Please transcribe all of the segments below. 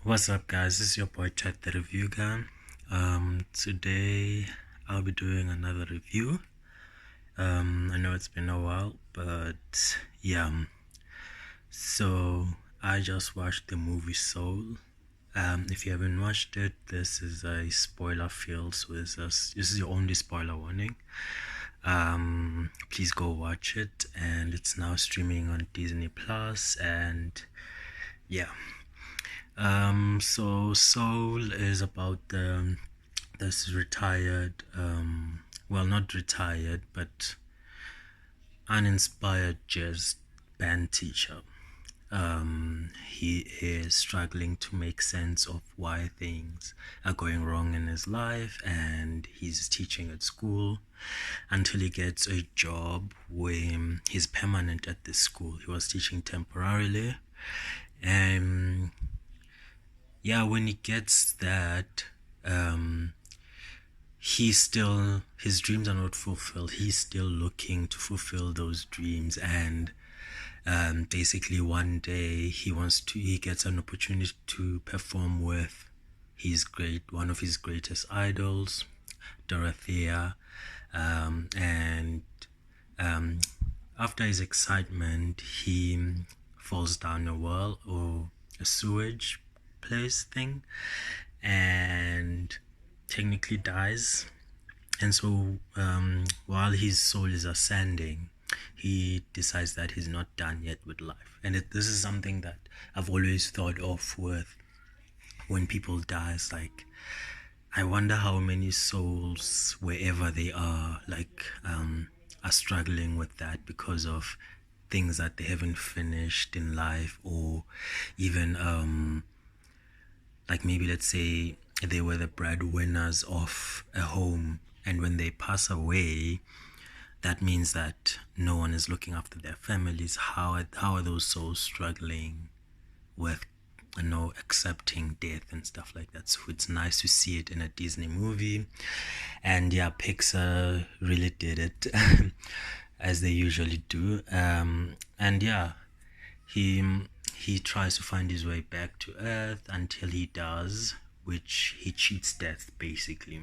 What's up, guys? This is your boy Chat the Review Guy. Today I'll be doing another review. I know it's been a while, but yeah. So I just watched the movie Soul. If you haven't watched it, this is a spoiler field, so this is your only spoiler warning. Please go watch it, and it's now streaming on Disney Plus, and yeah. So Soul is about this retired, well, not retired, but uninspired jazz band teacher. He is struggling to make sense of why things are going wrong in his life, and he's teaching at school until he gets a job where he's permanent at this school. He was teaching temporarily, and yeah, when he gets that, his dreams are not fulfilled. He's still looking to fulfill those dreams, and basically one day he gets an opportunity to perform with one of his greatest idols, Dorothea, and um, after his excitement, he falls down a well or a sewage place thing, and technically dies. And so, while his soul is ascending, he decides that he's not done yet with life. And this is something that I've always thought of with when people die. It's like, I wonder how many souls, wherever they are, are struggling with that because of things that they haven't finished in life, or even like maybe let's say they were the breadwinners of a home, and when they pass away, that means that no one is looking after their families. How are those souls struggling with, accepting death and stuff like that? So it's nice to see it in a Disney movie, and yeah, Pixar really did it as they usually do. And yeah, he he tries to find his way back to Earth until he does, which he cheats death basically,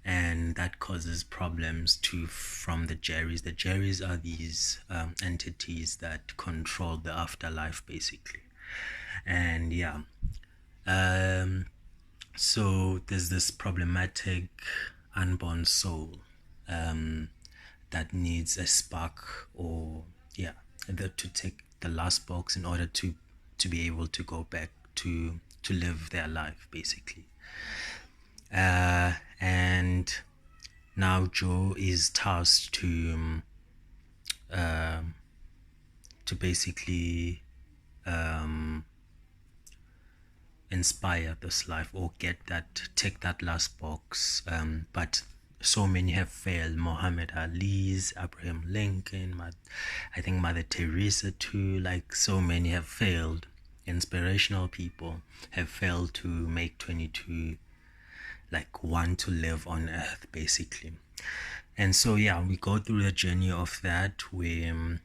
and that causes problems to from the Jerrys. The Jerrys are these entities that control the afterlife basically, and yeah, um, so there's this problematic unborn soul um, that needs a spark, or yeah, to take the last box in order to be able to go back to live their life basically. And now Joe is tasked um, to basically inspire this life, or take that last box. But so many have failed. Muhammad Ali's, Abraham Lincoln, I think Mother Teresa too. Like, so many have failed. Inspirational people have failed to make 22 like want to live on earth basically. And so yeah, we go through the journey of that, where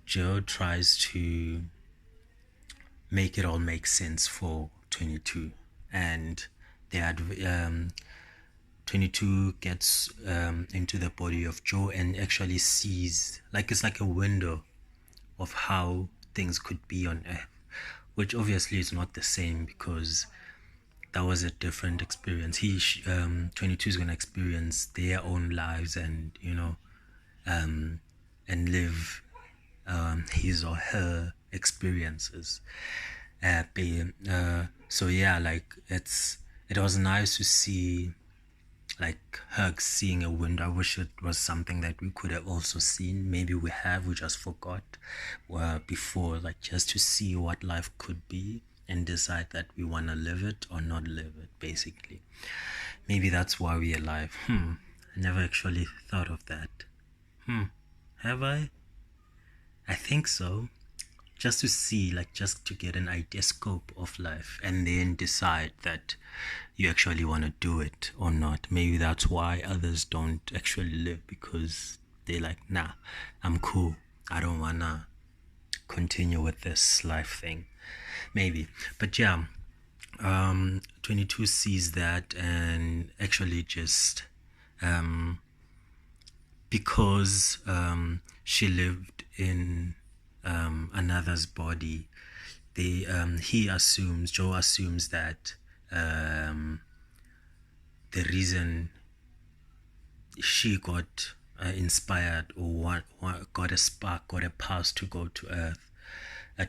Joe tries to make it all make sense for 22, and they 22 gets into the body of Joe and actually sees, like, it's like a window of how things could be on earth, which obviously is not the same because that was a different experience. 22 is going to experience their own lives, and and live his or her experiences. So yeah, like, it was nice to see, like, her seeing a window. I wish it was something that we could have also seen. Maybe we just forgot before, like, just to see what life could be and decide that we want to live it or not live it basically. Maybe that's why we're alive. I never actually thought of that. Have I think so. Just to see, like, just to get an idea scope of life, and then decide that you actually want to do it or not. Maybe that's why others don't actually live, because they're like, nah, I'm cool, I don't wanna continue with this life thing, maybe. But yeah, 22 sees that and actually just because she lived in another's body, Joe assumes that the reason she got inspired or got a spark, got a pulse to go to Earth,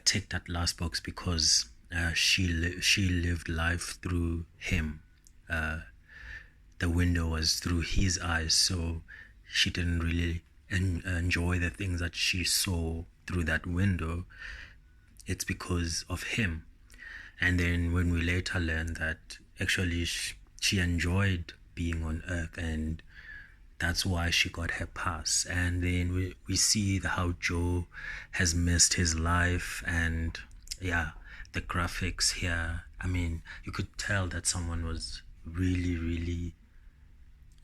tick that last box because she lived life through him. The window was through his eyes, so she didn't really enjoy the things that she saw through that window. It's because of him. And then when we later learned that actually she enjoyed being on Earth, and that's why she got her pass. And then we see how Joe has missed his life, and yeah, the graphics here, I mean, you could tell that someone was really, really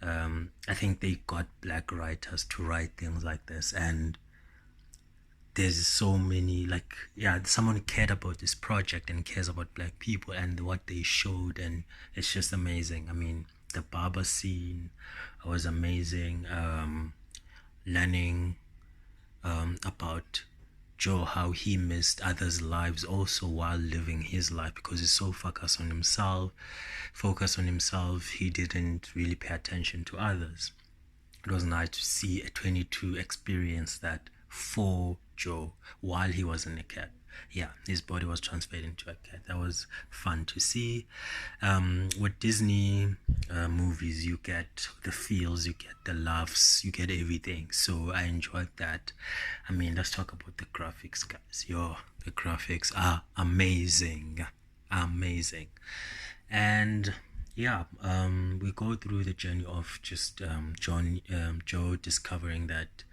I think they got black writers to write things like this, and there's so many, like, yeah, someone cared about this project and cares about black people and what they showed, and it's just amazing. I mean, the barber scene was amazing. Learning about Joe, how he missed others' lives also while living his life because he's so focused on himself, he didn't really pay attention to others. It was nice to see a 22 experience that for Joe while he was in a cat. Yeah, his body was transferred into a cat. That was fun to see. With Disney movies, you get the feels, you get the laughs, you get everything. So I enjoyed that. I mean, let's talk about the graphics, guys. The graphics are amazing, amazing. And yeah, we go through the journey of just Joe discovering that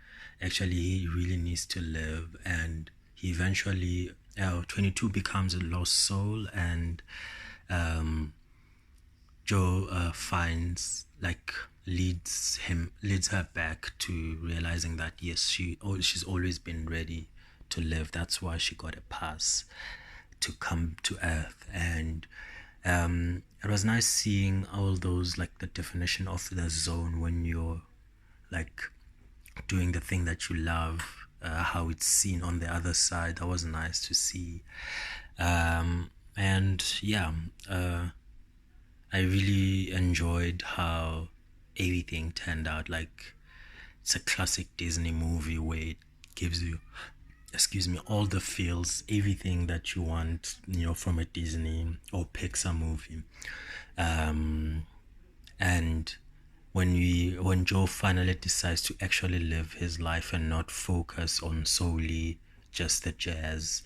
actually he really needs to live, and he eventually 22 becomes a lost soul, and Joe finds, like, leads her back to realizing that yes, she's always been ready to live. That's why she got a pass to come to Earth. And it was nice seeing all those, like, the definition of the zone when you're like doing the thing that you love, how it's seen on the other side. That was nice to see. And yeah, I really enjoyed how everything turned out. Like, it's a classic Disney movie where it gives you, all the feels, everything that you want, from a Disney or Pixar movie. And when Joe finally decides to actually live his life and not focus on solely just the jazz,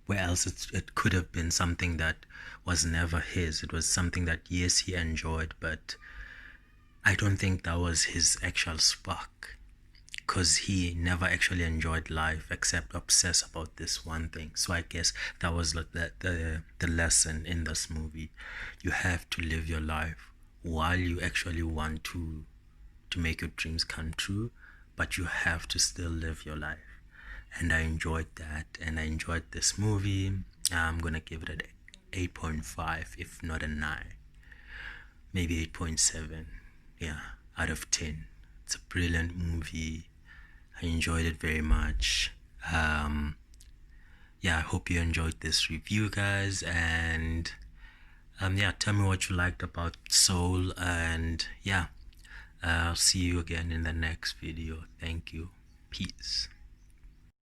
where else it could have been something that was never his. It was something that, yes, he enjoyed, but I don't think that was his actual spark, because he never actually enjoyed life except obsess about this one thing. So I guess that was like the lesson in this movie. You have to live your life while you actually want to make your dreams come true, but you have to still live your life. And I enjoyed that, and I enjoyed this movie. I'm gonna give it an 8.5, if not a 9, maybe 8.7, yeah, out of 10. It's a brilliant movie. I enjoyed it very much. Yeah, I hope you enjoyed this review, guys, and yeah, tell me what you liked about Soul, and yeah, I'll see you again in the next video. Thank you. Peace.